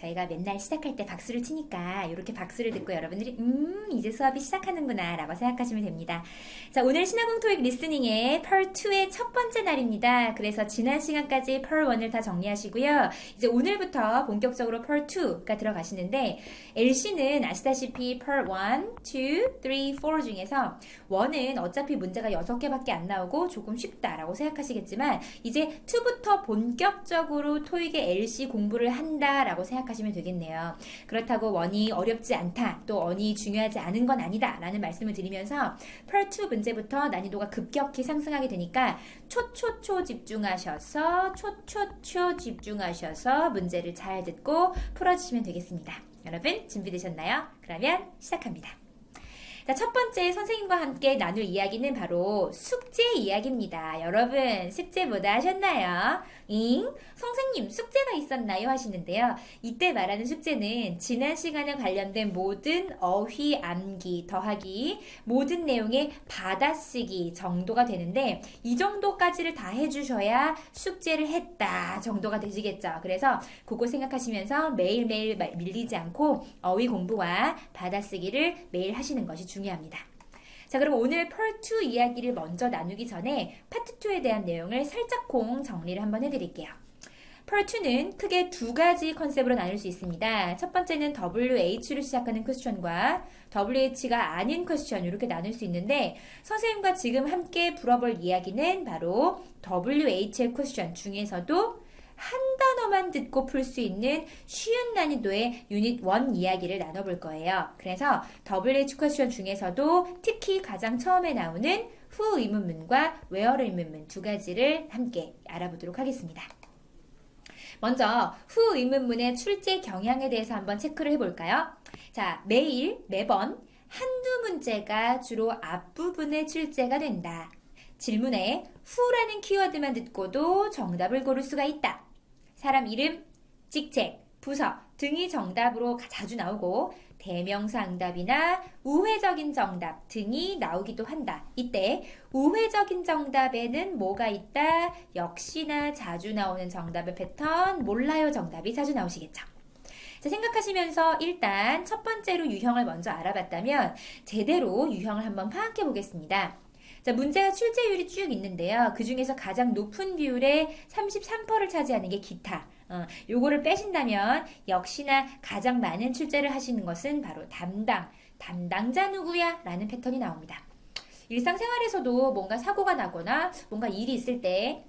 저희가 맨날 시작할 때 박수를 치니까 이렇게 박수를 듣고 여러분들이 이제 수업이 시작하는구나 라고 생각하시면 됩니다. 자, 오늘 신화공 토익 리스닝의 Part 2의 첫 번째 날입니다. 그래서 지난 시간까지 Part 1을 다 정리하시고요. 이제 오늘부터 본격적으로 Part 2가 들어가시는데 LC는 아시다시피 Part 1, 2, 3, 4 중에서 1은 어차피 문제가 6개밖에 안 나오고 조금 쉽다라고 생각하시겠지만 이제 2부터 본격적으로 토익의 LC 공부를 한다라고 생각하시면 되겠네요. 그렇다고 1이 어렵지 않다, 또 1이 중요하지 않은 건 아니다 라는 말씀을 드리면서 Part 2 문제부터 난이도가 급격히 상승하게 되니까 초초초 집중하셔서 문제를 잘 듣고 풀어주시면 되겠습니다. 여러분 준비되셨나요? 그러면 시작합니다. 자, 첫 번째 선생님과 함께 나눌 이야기는 바로 숙제 이야기입니다. 여러분 숙제 뭐 다 하셨나요? 선생님 숙제가 있었나요? 하시는데요. 이때 말하는 숙제는 지난 시간에 관련된 모든 어휘, 암기, 더하기, 모든 내용의 받아쓰기 정도가 되는데 이 정도까지를 다 해주셔야 숙제를 했다 정도가 되시겠죠. 그래서 그거 생각하시면서 매일매일 밀리지 않고 어휘 공부와 받아쓰기를 매일 하시는 것이 중요합니다. 자, 그럼 오늘 Part 2 이야기를 먼저 나누기 전에 Part 2에 대한 내용을 살짝콩 정리를 한번 해드릴게요. Part 2는 크게 두 가지 컨셉으로 나눌 수 있습니다. 첫 번째는 WH로 시작하는 퀘스천과 WH가 아닌 퀘스천 이렇게 나눌 수 있는데 선생님과 지금 함께 풀어볼 이야기는 바로 WH의 퀘스천 중에서도 한 단어만 듣고 풀 수 있는 쉬운 난이도의 유닛 1 이야기를 나눠볼 거예요. 그래서 WH 퀘스천 중에서도 특히 가장 처음에 나오는 who 의문문과 where 의문문 두 가지를 함께 알아보도록 하겠습니다. 먼저 who 의문문의 출제 경향에 대해서 한번 체크를 해볼까요? 자, 매번 한두 문제가 주로 앞부분에 출제가 된다. 질문에 who라는 키워드만 듣고도 정답을 고를 수가 있다. 사람 이름, 직책, 부서 등이 정답으로 자주 나오고 대명사 응답이나 우회적인 정답 등이 나오기도 한다. 이때 우회적인 정답에는 뭐가 있다? 역시나 자주 나오는 정답의 패턴, 몰라요 정답이 자주 나오시겠죠. 자, 생각하시면서 일단 첫 번째로 유형을 먼저 알아봤다면 제대로 유형을 한번 파악해 보겠습니다. 자, 문제가 출제율이 쭉 있는데요. 그 중에서 가장 높은 비율의 33%를 차지하는 게 기타. 요거를 빼신다면 역시나 가장 많은 출제를 하시는 것은 바로 담당자 누구야? 라는 패턴이 나옵니다. 일상생활에서도 뭔가 사고가 나거나 뭔가 일이 있을 때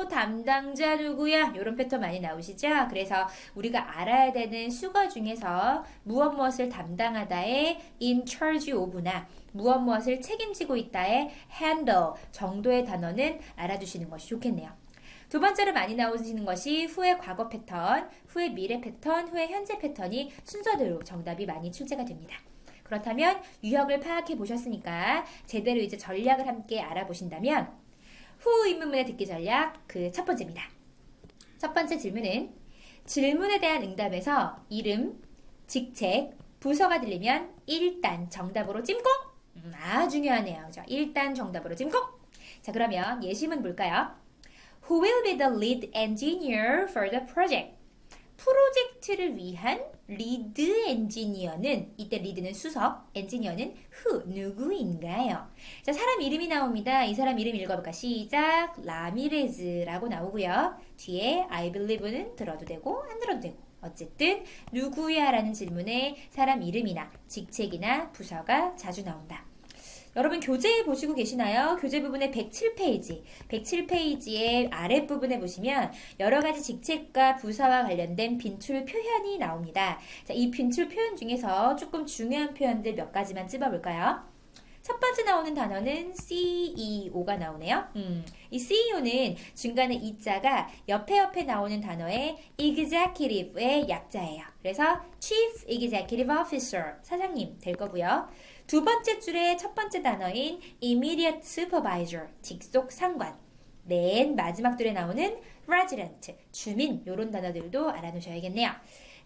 담당자 누구야? 이런 패턴 많이 나오시죠? 그래서 우리가 알아야 되는 수거 중에서 무엇을 담당하다의 in charge of나 무엇을 책임지고 있다의 handle 정도의 단어는 알아두시는 것이 좋겠네요. 두 번째로 많이 나오시는 것이 후의 과거 패턴, 후의 미래 패턴, 후의 현재 패턴이 순서대로 정답이 많이 출제가 됩니다. 그렇다면 유형을 파악해 보셨으니까 제대로 이제 전략을 함께 알아보신다면 후 의문문의 듣기 전략 그 첫 번째입니다. 첫 번째 질문은 질문에 대한 응답에서 이름, 직책, 부서가 들리면 일단 정답으로 찜꼭! 중요하네요. 그죠? 일단 정답으로 찜꼭! 자, 그러면 예시문 볼까요? Who will be the lead engineer for the project? 프로젝트를 위한 리드 엔지니어는, 이때 리드는 수석, 엔지니어는 누구인가요? 자, 사람 이름이 나옵니다. 이 사람 이름 읽어볼까? 시작! 라미레즈라고 나오고요. 뒤에 I believe는 들어도 되고 안 들어도 되고 어쨌든 누구야? 라는 질문에 사람 이름이나 직책이나 부서가 자주 나온다. 여러분 교재 보시고 계시나요? 교재 부분의 107페이지의 아랫부분에 보시면 여러가지 직책과 부서와 관련된 빈출 표현이 나옵니다. 자, 이 빈출 표현 중에서 조금 중요한 표현들 몇 가지만 찝어볼까요? 첫 번째 나오는 단어는 CEO가 나오네요. 이 CEO는 중간에 이자가 옆에 나오는 단어의 executive의 약자예요. 그래서 Chief Executive Officer, 사장님 될 거고요. 두 번째 줄의 첫 번째 단어인 immediate supervisor, 직속 상관. 맨 마지막 줄에 나오는 resident, 주민, 이런 단어들도 알아놓으셔야겠네요.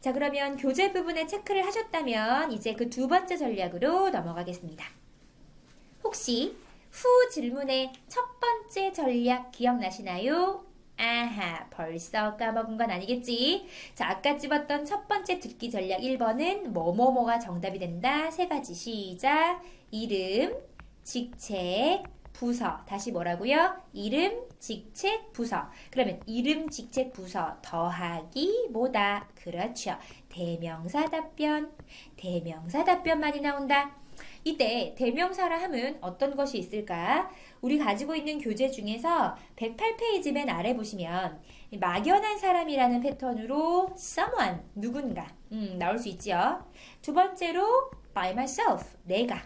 자, 그러면 교재 부분에 체크를 하셨다면 이제 그 두 번째 전략으로 넘어가겠습니다. 혹시 후 질문의 첫 번째 전략 기억나시나요? 아하, 벌써 까먹은 건 아니겠지? 자, 아까 집었던 첫 번째 듣기 전략 1번은 뭐뭐뭐가 정답이 된다. 세 가지 시작. 이름, 직책, 부서. 다시 뭐라고요? 이름, 직책, 부서. 그러면 이름, 직책, 부서 더하기 뭐다? 그렇죠. 대명사 답변. 대명사 답변 많이 나온다. 이때 대명사라 함은 어떤 것이 있을까? 우리 가지고 있는 교재 중에서 108페이지 맨 아래 보시면 막연한 사람이라는 패턴으로 someone, 누군가 나올 수 있지요. 두 번째로 by myself, 내가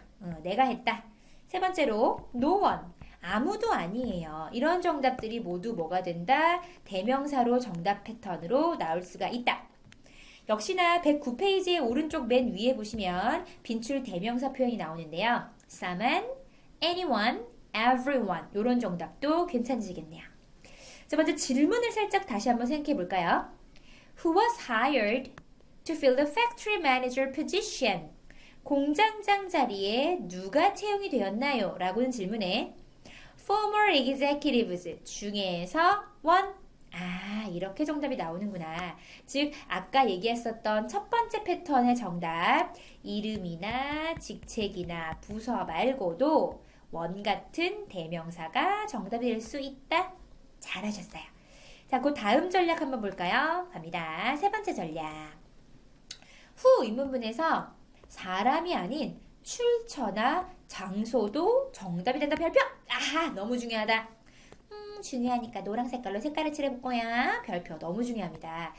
했다. 세 번째로 no one, 아무도 아니에요. 이런 정답들이 모두 뭐가 된다? 대명사로 정답 패턴으로 나올 수가 있다. 역시나 109페이지의 오른쪽 맨 위에 보시면 빈출 대명사 표현이 나오는데요. someone, anyone, everyone 이런 정답도 괜찮으시겠네요. 자, 먼저 질문을 살짝 다시 한번 생각해 볼까요? Who was hired to fill the factory manager position? 공장장 자리에 누가 채용이 되었나요? 라고는 질문에 former executives 중에서 one 이렇게 정답이 나오는구나. 즉 아까 얘기했었던 첫 번째 패턴의 정답 이름이나 직책이나 부서 말고도 원 같은 대명사가 정답이 될 수 있다. 잘하셨어요. 자, 그 다음 전략 한번 볼까요? 갑니다. 세 번째 전략. 후 의문문에서 사람이 아닌 출처나 장소도 정답이 된다 별표. 아하, 너무 중요하다. 중요하니까 노란 색깔로 색깔을 칠해볼 거야. 별표 너무 중요합니다.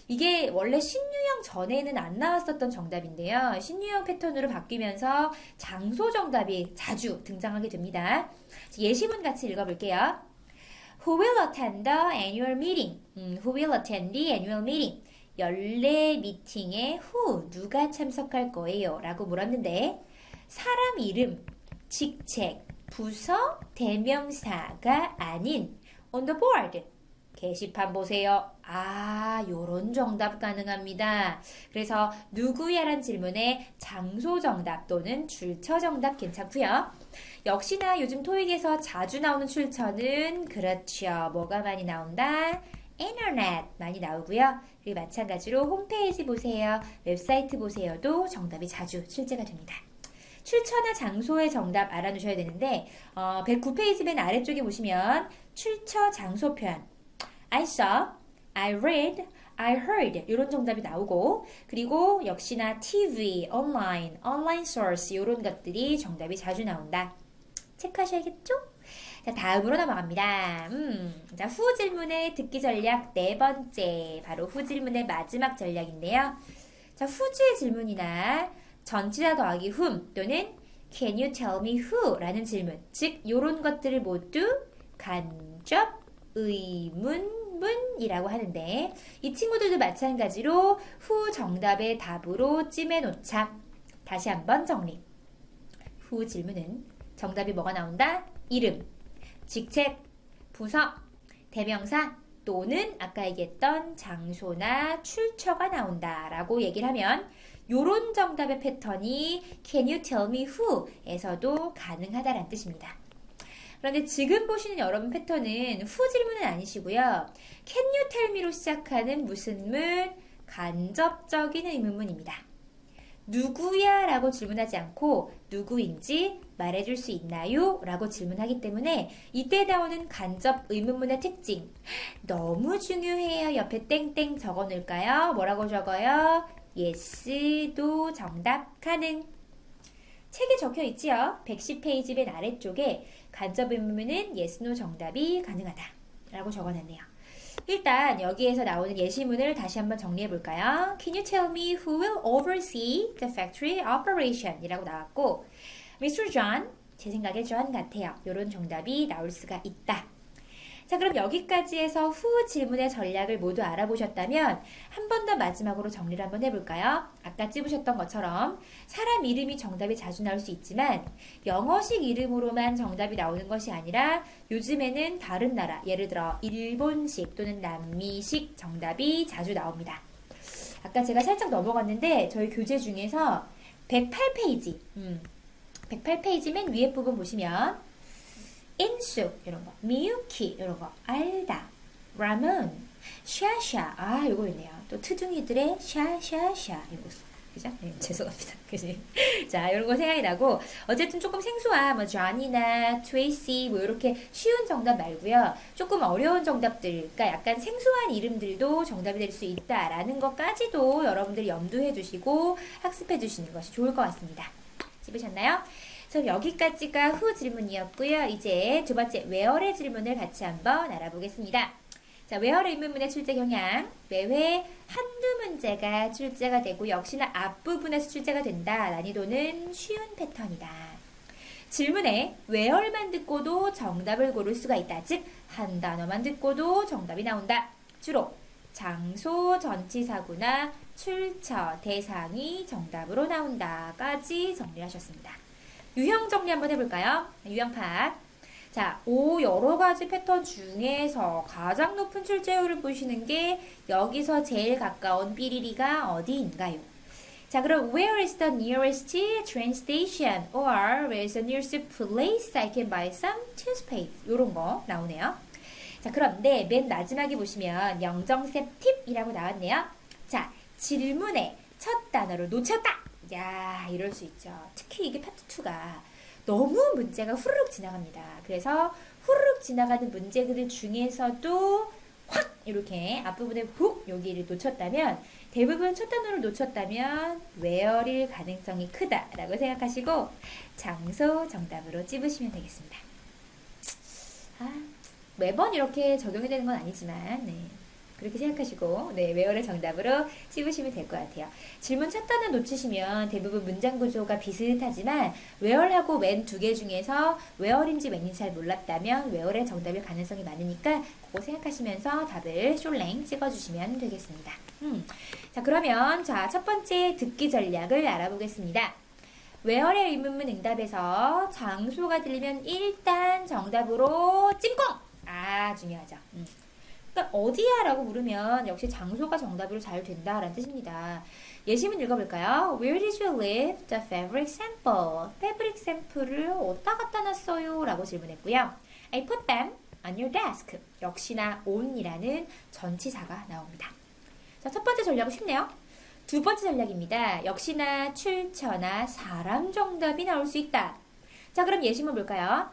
이게 원래 신유형 전에는 안 나왔었던 정답인데요. 신유형 패턴으로 바뀌면서 장소 정답이 자주 등장하게 됩니다. 예시문 같이 읽어볼게요. Who will attend the annual meeting? Who will attend the annual meeting? 연례 미팅에 누가 참석할 거예요? 라고 물었는데 사람 이름, 직책, 부서, 대명사가 아닌 on the board. 게시판 보세요. 요런 정답 가능합니다. 그래서 누구야란 질문에 장소 정답 또는 출처 정답 괜찮고요. 역시나 요즘 토익에서 자주 나오는 출처는 그렇죠. 뭐가 많이 나온다? 인터넷 많이 나오고요. 그리고 마찬가지로 홈페이지 보세요. 웹사이트 보세요도 정답이 자주 출제가 됩니다. 출처나 장소의 정답 알아두셔야 되는데 109페이지 맨 아래쪽에 보시면 출처 장소 표현 I saw, I read, I heard 이런 정답이 나오고 그리고 역시나 TV, online source 이런 것들이 정답이 자주 나온다. 체크하셔야겠죠? 자, 다음으로 넘어갑니다. 자, 후 질문의 듣기 전략 네 번째 바로 후 질문의 마지막 전략인데요. 자, 후지의 질문이나 전치사 더하기 whom 또는 can you tell me who? 라는 질문 즉 요런 것들을 모두 간접 의문문이라고 하는데 이 친구들도 마찬가지로 후 정답의 답으로 찜해놓자. 다시 한번 정리. 후 질문은 정답이 뭐가 나온다? 이름, 직책, 부서, 대명사 또는 아까 얘기했던 장소나 출처가 나온다 라고 얘기를 하면 요런 정답의 패턴이 Can you tell me who? 에서도 가능하다라는 뜻입니다. 그런데 지금 보시는 여러분 패턴은 후 질문은 아니시고요. Can you tell me로 시작하는 무슨 문? 간접적인 의문문입니다. 누구야? 라고 질문하지 않고 누구인지 말해줄 수 있나요? 라고 질문하기 때문에 이때 나오는 간접 의문문의 특징 너무 중요해요. 옆에 땡땡 적어 놓을까요? 뭐라고 적어요? Yes도 정답 가능. 책에 적혀 있지요. 110페이지 맨 아래쪽에 간접 의문문은 yes, no 정답이 가능하다 라고 적어놨네요. 일단 여기에서 나오는 예시문을 다시 한번 정리해 볼까요? Can you tell me who will oversee the factory operation? 이라고 나왔고 Mr. John, 제 생각에 John 같아요. 이런 정답이 나올 수가 있다. 자, 그럼 여기까지 해서 후 질문의 전략을 모두 알아보셨다면 한 번 더 마지막으로 정리를 한번 해볼까요? 아까 찝으셨던 것처럼 사람 이름이 정답이 자주 나올 수 있지만 영어식 이름으로만 정답이 나오는 것이 아니라 요즘에는 다른 나라, 예를 들어 일본식 또는 남미식 정답이 자주 나옵니다. 아까 제가 살짝 넘어갔는데 저희 교재 중에서 108페이지 108페이지 맨 위에 부분 보시면 인숙 이런 거, 미유키 이런 거, 알다, 라면, 샤샤. 아, 요거 있네요. 또 트둥이들의 샤샤샤. 이거. 그죠? 네, 죄송합니다. 그지? 자, 이런 거 생각이 나고, 어쨌든 조금 생소한, 뭐, 존이나 트레이시, 뭐, 이렇게 쉬운 정답 말고요. 조금 어려운 정답들, 그러니까 약간 생소한 이름들도 정답이 될 수 있다라는 것까지도 여러분들이 염두해 두시고 학습해 주시는 것이 좋을 것 같습니다. 집으셨나요? 그래서 여기까지가 후 질문이었고요. 이제 두 번째, where의 질문을 같이 한번 알아보겠습니다. 자, where의 의문문의 출제 경향. 매회 한두 문제가 출제가 되고 역시나 앞부분에서 출제가 된다. 난이도는 쉬운 패턴이다. 질문에 where만 듣고도 정답을 고를 수가 있다. 즉, 한 단어만 듣고도 정답이 나온다. 주로 장소, 전치사구나 출처, 대상이 정답으로 나온다까지 정리하셨습니다. 유형 정리 한번 해볼까요? 유형 파악. 자, 여러 가지 패턴 중에서 가장 높은 출제율을 보시는 게 여기서 제일 가까운 삐리리가 어디인가요? 자, 그럼 where is the nearest train station? Or where is the nearest place I can buy some toothpaste? 요런 거 나오네요. 자, 그런데 맨 마지막에 보시면 영정쌤 팁이라고 나왔네요. 자, 질문의 첫 단어를 놓쳤다. 야, 이럴 수 있죠. 특히 이게 파트 2가 너무 문제가 후루룩 지나갑니다. 그래서 후루룩 지나가는 문제들 중에서도 확 이렇게 앞부분에 훅 여기를 놓쳤다면 대부분 첫 단어를 놓쳤다면 where일 가능성이 크다라고 생각하시고 장소 정답으로 찝으시면 되겠습니다. 매번 이렇게 적용이 되는 건 아니지만 네. 그렇게 생각하시고 네, where를 정답으로 찝으시면 될 것 같아요. 질문 첫 단어 놓치시면 대부분 문장 구조가 비슷하지만 where하고 when 두 개 중에서 where인지 when인지 잘 몰랐다면 where의 정답일 가능성이 많으니까 그거 생각하시면서 답을 숄랭 찍어주시면 되겠습니다. 자, 그러면 첫 번째 듣기 전략을 알아보겠습니다. where의 의문문 응답에서 장소가 들리면 일단 정답으로 찜꽁! 중요하죠. 그러니까 어디야? 라고 물으면 역시 장소가 정답으로 잘 된다라는 뜻입니다. 예시문 읽어볼까요? Where did you leave the fabric sample? 패브릭 샘플을 어디다 갖다 놨어요? 라고 질문했고요. I put them on your desk. 역시나 on이라는 전치사가 나옵니다. 자, 첫 번째 전략은 쉽네요. 두 번째 전략입니다. 역시나 출처나 사람 정답이 나올 수 있다. 자, 그럼 예시문 볼까요?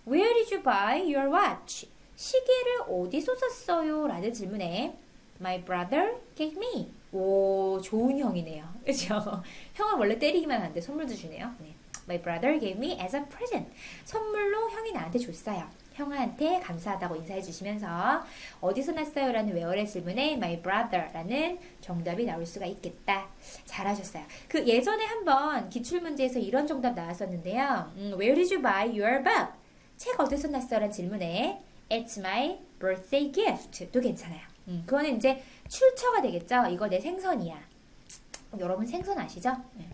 Where did you buy your watch? 시계를 어디서 샀어요? 라는 질문에 My brother gave me. 오, 좋은 형이네요. 그렇죠? 형은 원래 때리기만 하는데 선물도 주네요. 네. My brother gave me as a present. 선물로 형이 나한테 줬어요. 형한테 감사하다고 인사해 주시면서 어디서 났어요? 라는 where의 질문에 My brother 라는 정답이 나올 수가 있겠다. 잘하셨어요. 그 예전에 한번 기출문제에서 이런 정답 나왔었는데요. Where did you buy your book? 책 어디서 났어요? 라는 질문에 It's my birthday gift. 도 괜찮아요. 그거는 이제 출처가 되겠죠. 이거 내 생선이야. 여러분 생선 아시죠? 네.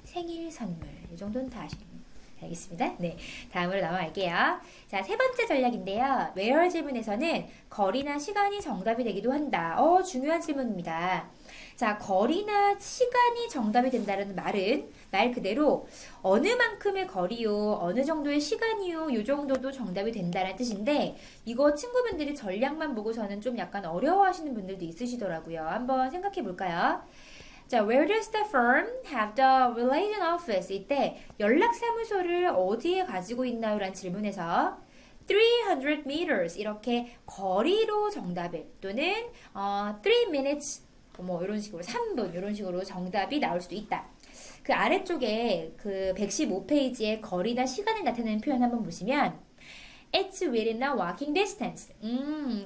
생일 선물. 이 정도는 다 아시겠네요. 알겠습니다. 네. 다음으로 넘어갈게요. 자, 세 번째 전략인데요. where 질문에서는 거리나 시간이 정답이 되기도 한다. 중요한 질문입니다. 자, 거리나 시간이 정답이 된다는 말은 말 그대로 어느 만큼의 거리요, 어느 정도의 시간이요, 요 정도도 정답이 된다는 뜻인데 이거 친구분들이 전략만 보고서는 좀 약간 어려워하시는 분들도 있으시더라고요. 한번 생각해 볼까요? 자, where does the firm have the relation office? 이때 연락사무소를 어디에 가지고 있나요? 라는 질문에서 300 meters 이렇게 거리로 정답을 또는 3 minutes 뭐 이런 식으로 3분 이런 식으로 정답이 나올 수도 있다. 그 아래쪽에 그 115페이지의 거리나 시간을 나타내는 표현 한번 보시면 It's within a walking distance.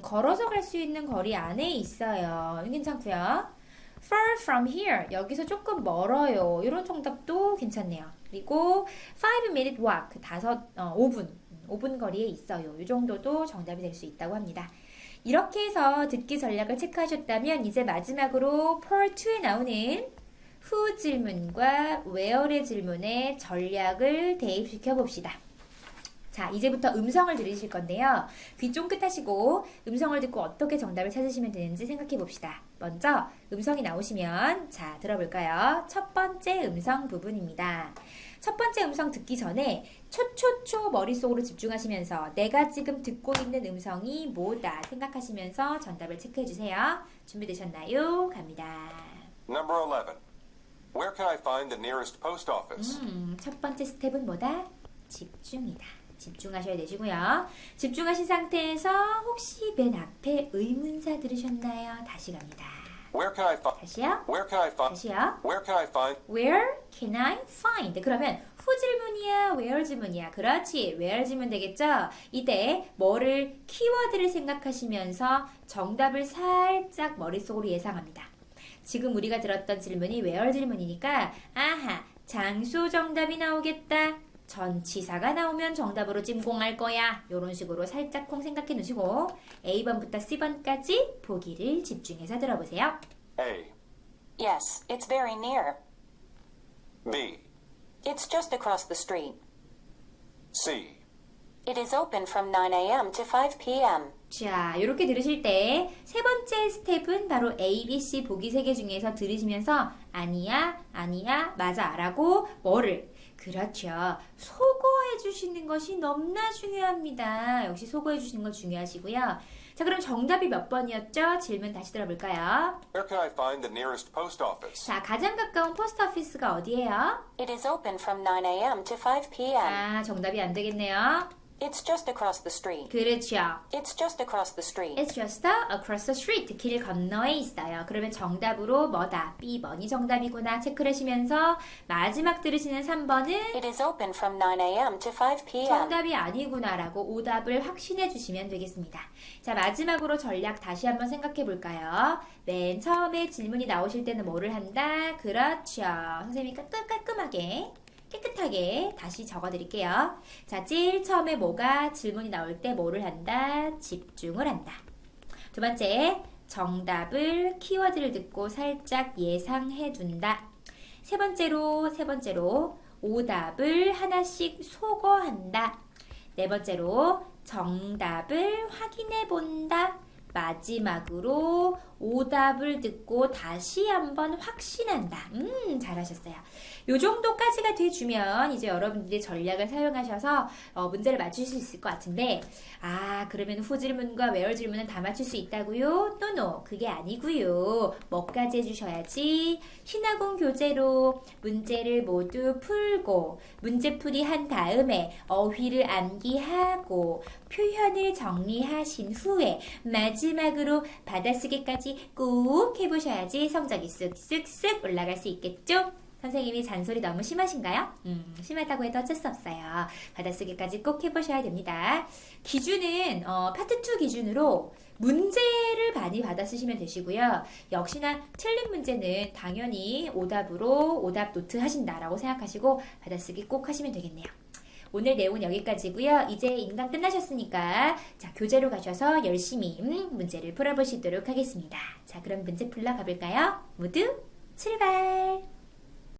걸어서 갈 수 있는 거리 안에 있어요. 괜찮고요. Far from here. 여기서 조금 멀어요. 이런 정답도 괜찮네요. 그리고 5-minute walk. 5분 거리에 있어요. 이 정도도 정답이 될 수 있다고 합니다. 이렇게 해서 듣기 전략을 체크하셨다면 이제 마지막으로 Part 2에 나오는 who 질문과 where의 질문에 전략을 대입시켜 봅시다. 자, 이제부터 음성을 들으실 건데요. 귀 쫑긋하시고 음성을 듣고 어떻게 정답을 찾으시면 되는지 생각해 봅시다. 먼저 음성이 나오시면 자, 들어볼까요? 첫 번째 음성 부분입니다. 첫 번째 음성 듣기 전에 초초초 머릿속으로 집중하시면서 내가 지금 듣고 있는 음성이 뭐다 생각하시면서 정답을 체크해 주세요. 준비되셨나요? 갑니다. Number 11. Where can I find the nearest post office? 첫 번째 스텝은 뭐다? 집중이다. 집중하셔야 되시고요. 집중하신 상태에서 혹시 맨 앞에 의문사 들으셨나요? 다시 갑니다. Where can I find? 다시요. Where can I find? 다시요. Where can I find? Where can I find? 그러면 who 질문이야, where 질문이야. 그렇지, where 질문 되겠죠? 이때 뭐를 키워드를 생각하시면서 정답을 살짝 머릿속으로 예상합니다. 지금 우리가 들었던 질문이 where 질문이니까 아하, 장소 정답이 나오겠다. 전치사가 나오면 정답으로 찜공할 거야. 이런 식으로 살짝콩 생각해 놓으시고 A번부터 C번까지 보기를 집중해서 들어보세요. A. Yes, it's very near. B. It's just across the street. C. It is open from 9 a.m. to 5 p.m. 자, 이렇게 들으실 때 세 번째 스텝은 바로 A, B, C 보기 세 개 중에서 들으시면서 아니야, 아니야, 맞아 라고 뭐를 그렇죠. 소거해 주시는 것이 너무나 중요합니다. 역시 소거해 주시는 거 중요하시고요. 자, 그럼 정답이 몇 번이었죠? 질문 다시 들어볼까요? Where can I find the nearest post office? 자, 가장 가까운 포스트 오피스가 어디예요? It is open from 9 a.m. to 5 p.m. 아, 정답이 안 되겠네요. It's just across the street. 그렇죠. It's just across the street. It's just across the street. 길 건너에 있어요. 그러면 정답으로 뭐다? B번이 정답이구나 체크를 하시면서 마지막 들으시는 3번은 It is open from 9 a.m. to 5 p.m. 정답이 아니구나라고 오답을 확신해 주시면 되겠습니다. 자, 마지막으로 전략 다시 한번 생각해 볼까요? 맨 처음에 질문이 나오실 때는 뭐를 한다? 그렇죠. 선생님이 깔끔하게 깨끗하게 다시 적어드릴게요. 자, 제일 처음에 뭐가 질문이 나올 때 뭐를 한다? 집중을 한다. 두 번째, 정답을 키워드를 듣고 살짝 예상해 둔다. 세 번째로 오답을 하나씩 소거한다. 네 번째로 정답을 확인해 본다. 마지막으로 오답을 듣고 다시 한번 확신한다. 잘하셨어요. 요 정도까지가 돼주면 이제 여러분들이 전략을 사용하셔서 문제를 맞추실 수 있을 것 같은데 그러면 후 질문과 where 질문은 다 맞출 수 있다고요? No, 그게 아니고요. 뭐까지 해주셔야지? 신화공 교재로 문제를 모두 풀고 문제풀이 한 다음에 어휘를 암기하고 표현을 정리하신 후에 마지막으로 받아쓰기까지 꼭 해보셔야지 성적이 쓱쓱쓱 올라갈 수 있겠죠? 선생님이 잔소리 너무 심하신가요? 심하다고 해도 어쩔 수 없어요. 받아쓰기까지 꼭 해보셔야 됩니다. 기준은 파트 2 기준으로 문제를 많이 받아 쓰시면 되시고요. 역시나 틀린 문제는 당연히 오답으로 오답 노트 하신다라고 생각하시고 받아쓰기 꼭 하시면 되겠네요. 오늘 내용은 여기까지고요. 이제 인강 끝나셨으니까 자, 교재로 가셔서 열심히 문제를 풀어보시도록 하겠습니다. 자, 그럼 문제 풀러 가볼까요? 모두 출발!